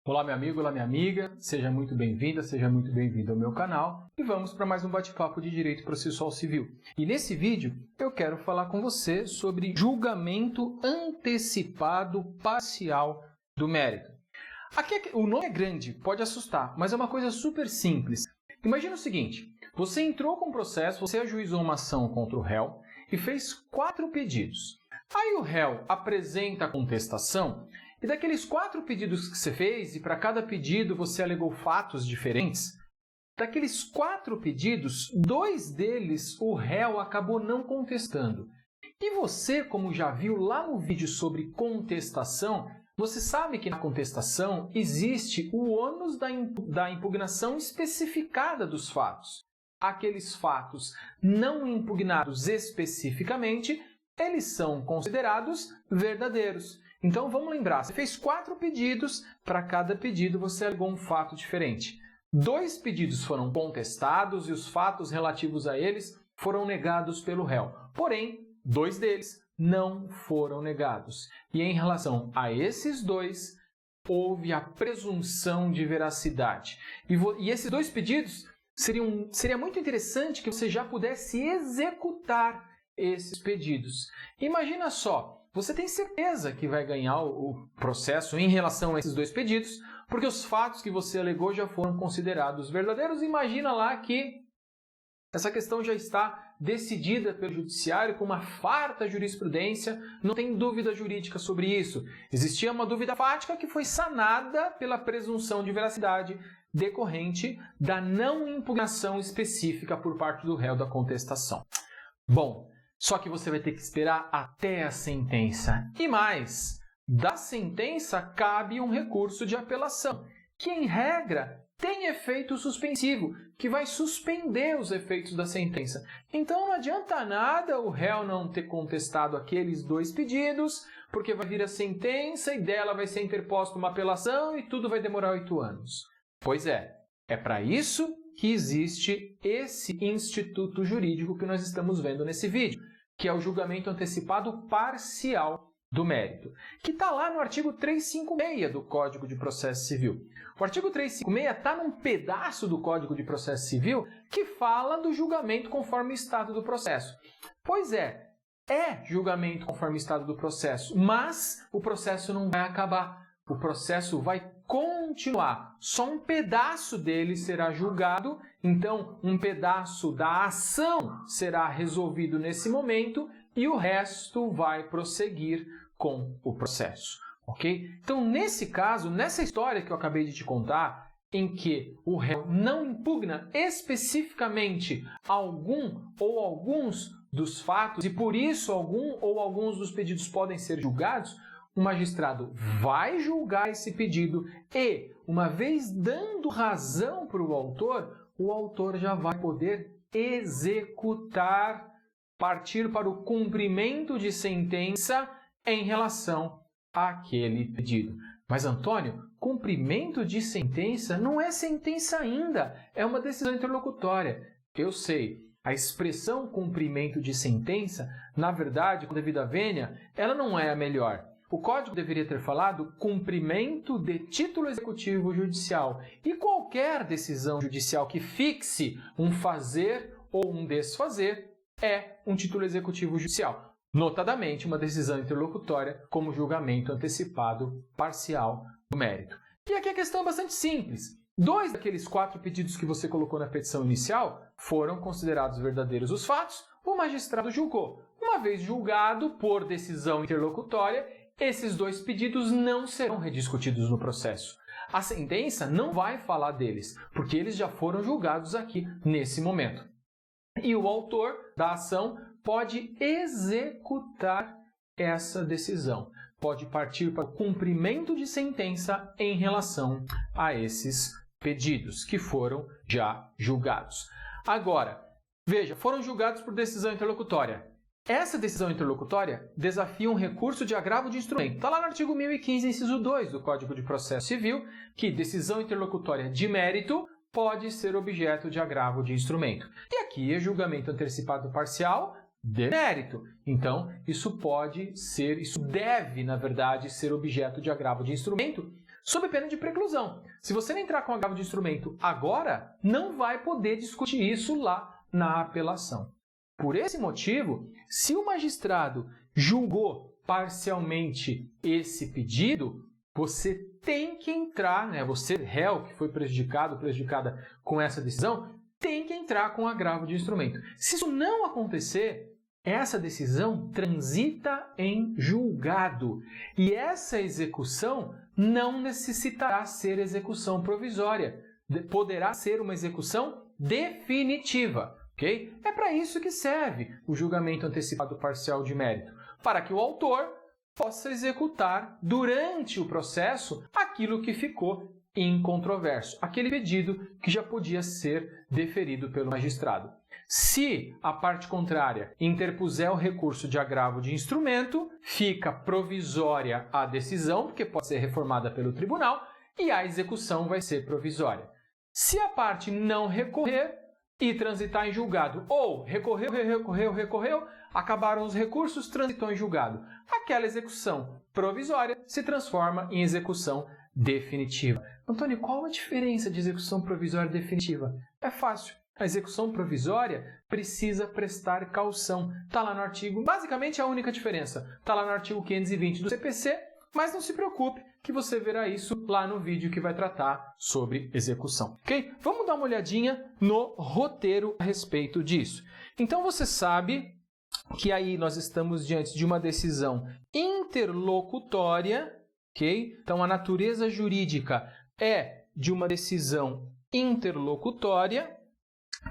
Olá, meu amigo, olá, minha amiga, seja muito bem-vinda, seja muito bem-vindo ao meu canal e vamos para mais um bate-papo de Direito Processual Civil. E nesse vídeo eu quero falar com você sobre julgamento antecipado parcial do mérito. Aqui o nome é grande, pode assustar, mas é uma coisa super simples. Imagina o seguinte, você entrou com um processo, você ajuizou uma ação contra o réu e fez 4 pedidos. Aí o réu apresenta a contestação e daqueles 4 pedidos que você fez, e para cada pedido você alegou fatos diferentes, daqueles 4 pedidos, 2 deles o réu acabou não contestando. E você, como já viu lá no vídeo sobre contestação, você sabe que na contestação existe o ônus da impugnação especificada dos fatos. Aqueles fatos não impugnados especificamente, eles são considerados verdadeiros. Então vamos lembrar, você fez 4 pedidos, para cada pedido você alegou um fato diferente. 2 pedidos foram contestados e os fatos relativos a eles foram negados pelo réu. Porém, 2 deles não foram negados. E em relação a esses 2, houve a presunção de veracidade. E esses 2 pedidos, seria muito interessante que você já pudesse executar esses pedidos. Imagina só, você tem certeza que vai ganhar o processo em relação a esses 2 pedidos, porque os fatos que você alegou já foram considerados verdadeiros. Imagina lá que essa questão já está decidida pelo judiciário com uma farta jurisprudência, não tem dúvida jurídica sobre isso. Existia uma dúvida fática que foi sanada pela presunção de veracidade decorrente da não impugnação específica por parte do réu da contestação. Bom, só que você vai ter que esperar até a sentença. E mais, da sentença cabe um recurso de apelação, que em regra tem efeito suspensivo, que vai suspender os efeitos da sentença. Então não adianta nada o réu não ter contestado aqueles 2 pedidos, porque vai vir a sentença e dela vai ser interposta uma apelação e tudo vai demorar 8 anos. Pois é para isso que existe esse instituto jurídico que nós estamos vendo nesse vídeo, que é o julgamento antecipado parcial do mérito, que está lá no artigo 356 do Código de Processo Civil. O artigo 356 está num pedaço do Código de Processo Civil que fala do julgamento conforme o estado do processo. Pois é julgamento conforme o estado do processo, mas o processo não vai acabar. O processo vai continuar. Só um pedaço dele será julgado, então um pedaço da ação será resolvido nesse momento e o resto vai prosseguir com o processo, ok? Então, nesse caso, nessa história que eu acabei de te contar, em que o réu não impugna especificamente algum ou alguns dos fatos e por isso algum ou alguns dos pedidos podem ser julgados, o magistrado vai julgar esse pedido e, uma vez dando razão para o autor já vai poder executar, partir para o cumprimento de sentença em relação àquele pedido. Mas, Antônio, cumprimento de sentença não é sentença ainda, é uma decisão interlocutória. Eu sei, a expressão cumprimento de sentença, na verdade, com devida vênia, ela não é a melhor. O Código deveria ter falado cumprimento de título executivo judicial. E qualquer decisão judicial que fixe um fazer ou um desfazer é um título executivo judicial. Notadamente, uma decisão interlocutória como julgamento antecipado parcial do mérito. E aqui a questão é bastante simples. 2 daqueles 4 pedidos que você colocou na petição inicial foram considerados verdadeiros os fatos, o magistrado julgou. Uma vez julgado por decisão interlocutória, esses 2 pedidos não serão rediscutidos no processo. A sentença não vai falar deles, porque eles já foram julgados aqui nesse momento. E o autor da ação pode executar essa decisão, pode partir para o cumprimento de sentença em relação a esses pedidos que foram já julgados. Agora, veja, foram julgados por decisão interlocutória. Essa decisão interlocutória desafia um recurso de agravo de instrumento. Está lá no artigo 1015, inciso 2 do Código de Processo Civil, que decisão interlocutória de mérito pode ser objeto de agravo de instrumento. E aqui é julgamento antecipado parcial de mérito. Então, isso deve, na verdade, ser objeto de agravo de instrumento, sob pena de preclusão. Se você não entrar com agravo de instrumento agora, não vai poder discutir isso lá na apelação. Por esse motivo, se o magistrado julgou parcialmente esse pedido, você tem que entrar, você réu que foi prejudicado, prejudicada com essa decisão, tem que entrar com agravo de instrumento. Se isso não acontecer, essa decisão transita em julgado e essa execução não necessitará ser execução provisória, poderá ser uma execução definitiva. Okay? É para isso que serve o julgamento antecipado parcial de mérito, para que o autor possa executar durante o processo aquilo que ficou incontroverso, aquele pedido que já podia ser deferido pelo magistrado. Se a parte contrária interpuser o recurso de agravo de instrumento, fica provisória a decisão, porque pode ser reformada pelo tribunal, e a execução vai ser provisória. Se a parte não recorrer e transitar em julgado, ou recorreu, acabaram os recursos, transitou em julgado, aquela execução provisória se transforma em execução definitiva. Antônio, qual a diferença de execução provisória e definitiva? É fácil. A execução provisória precisa prestar caução. Está lá no artigo, basicamente é a única diferença. Está lá no artigo 520 do CPC, mas não se preocupe que você verá isso lá no vídeo que vai tratar sobre execução. Ok? Vamos dar uma olhadinha no roteiro a respeito disso. Então você sabe que aí nós estamos diante de uma decisão interlocutória, ok? Então a natureza jurídica é de uma decisão interlocutória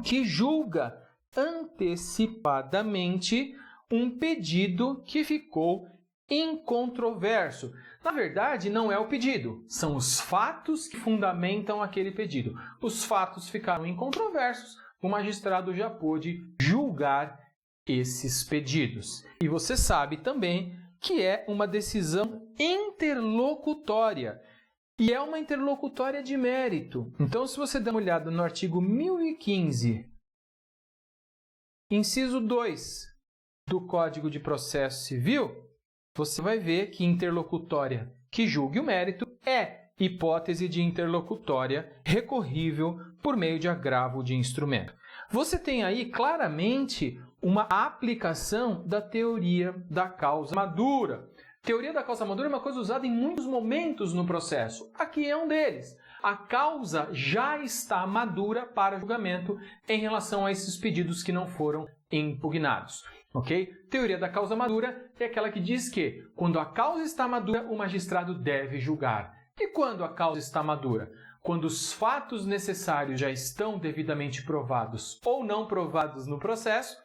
que julga antecipadamente um pedido que ficou incontroverso. Na verdade, não é o pedido, são os fatos que fundamentam aquele pedido. Os fatos ficaram incontroversos, o magistrado já pôde julgar esses pedidos. E você sabe também que é uma decisão interlocutória. E é uma interlocutória de mérito. Então, se você der uma olhada no artigo 1015, inciso 2 do Código de Processo Civil, você vai ver que interlocutória que julgue o mérito é hipótese de interlocutória recorrível por meio de agravo de instrumento. Você tem aí claramente uma aplicação da teoria da causa madura. Teoria da causa madura é uma coisa usada em muitos momentos no processo. Aqui é um deles. A causa já está madura para julgamento em relação a esses pedidos que não foram impugnados. Ok? Teoria da causa madura é aquela que diz que, quando a causa está madura, o magistrado deve julgar. E quando a causa está madura? Quando os fatos necessários já estão devidamente provados ou não provados no processo,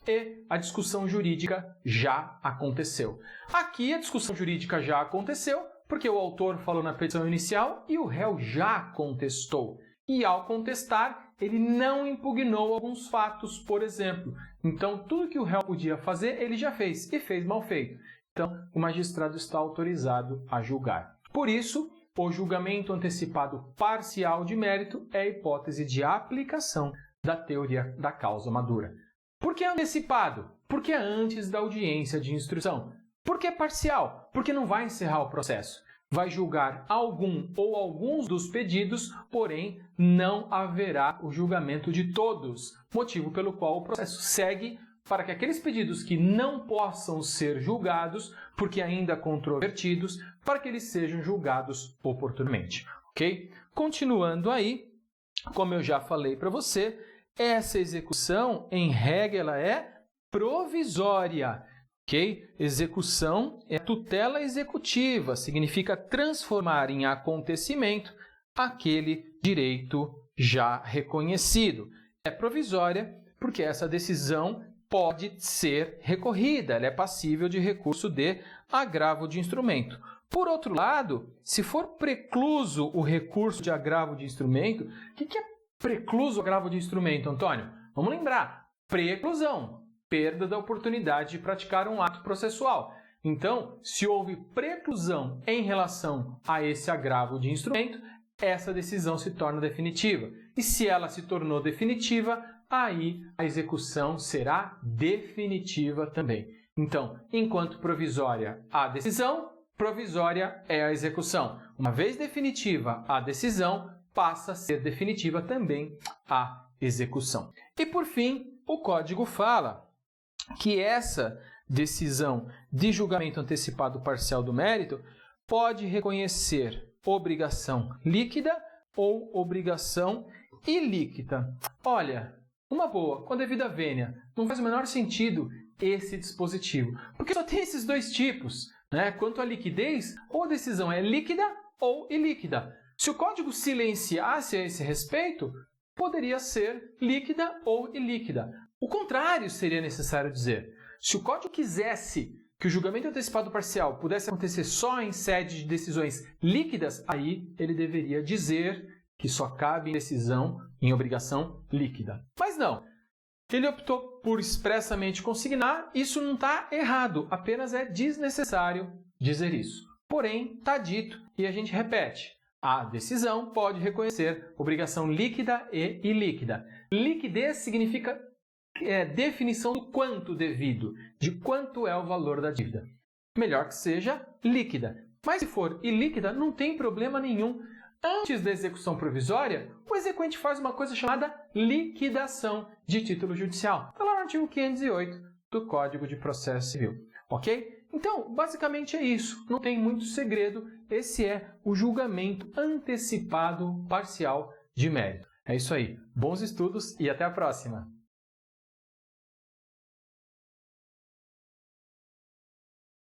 e a discussão jurídica já aconteceu. Aqui a discussão jurídica já aconteceu porque o autor falou na petição inicial e o réu já contestou. E ao contestar, ele não impugnou alguns fatos, por exemplo. Então, tudo que o réu podia fazer, ele já fez e fez mal feito. Então, o magistrado está autorizado a julgar. Por isso, o julgamento antecipado parcial de mérito é a hipótese de aplicação da teoria da causa madura. Por que antecipado? Porque é antes da audiência de instrução. Por que parcial? Porque não vai encerrar o processo. Vai julgar algum ou alguns dos pedidos, porém não haverá o julgamento de todos, motivo pelo qual o processo segue para que aqueles pedidos que não possam ser julgados, porque ainda controvertidos, para que eles sejam julgados oportunamente. Ok? Continuando aí, como eu já falei para você, essa execução, em regra, ela é provisória. Okay? Execução é tutela executiva, significa transformar em acontecimento aquele direito já reconhecido. É provisória porque essa decisão pode ser recorrida, ela é passível de recurso de agravo de instrumento. Por outro lado, se for precluso o recurso de agravo de instrumento, o que é precluso o agravo de instrumento, Antônio? Vamos lembrar, preclusão, perda da oportunidade de praticar um ato processual. Então, se houve preclusão em relação a esse agravo de instrumento, essa decisão se torna definitiva. E se ela se tornou definitiva, aí a execução será definitiva também. Então, enquanto provisória a decisão, provisória é a execução. uma vez definitiva a decisão, passa a ser definitiva também a execução. E por fim, o código fala que essa decisão de julgamento antecipado parcial do mérito pode reconhecer obrigação líquida ou obrigação ilíquida. Olha, uma boa, com a devida vênia, não faz o menor sentido esse dispositivo, porque só tem esses dois tipos, né? Quanto à liquidez, ou a decisão é líquida ou ilíquida. Se o código silenciasse a esse respeito, poderia ser líquida ou ilíquida. O contrário seria necessário dizer. Se o código quisesse que o julgamento antecipado parcial pudesse acontecer só em sede de decisões líquidas, aí ele deveria dizer que só cabe em decisão em obrigação líquida. Mas não. Ele optou por expressamente consignar, isso não está errado, apenas é desnecessário dizer isso. Porém, está dito e a gente repete. A decisão pode reconhecer obrigação líquida e ilíquida. Liquidez significa definição do quanto devido, de quanto é o valor da dívida. Melhor que seja líquida. Mas se for ilíquida, não tem problema nenhum. Antes da execução provisória, o exequente faz uma coisa chamada liquidação de título judicial. Está lá no artigo 508 do Código de Processo Civil. Ok? Então, basicamente é isso. Não tem muito segredo. Esse é o julgamento antecipado parcial de mérito. É isso aí. Bons estudos e até a próxima!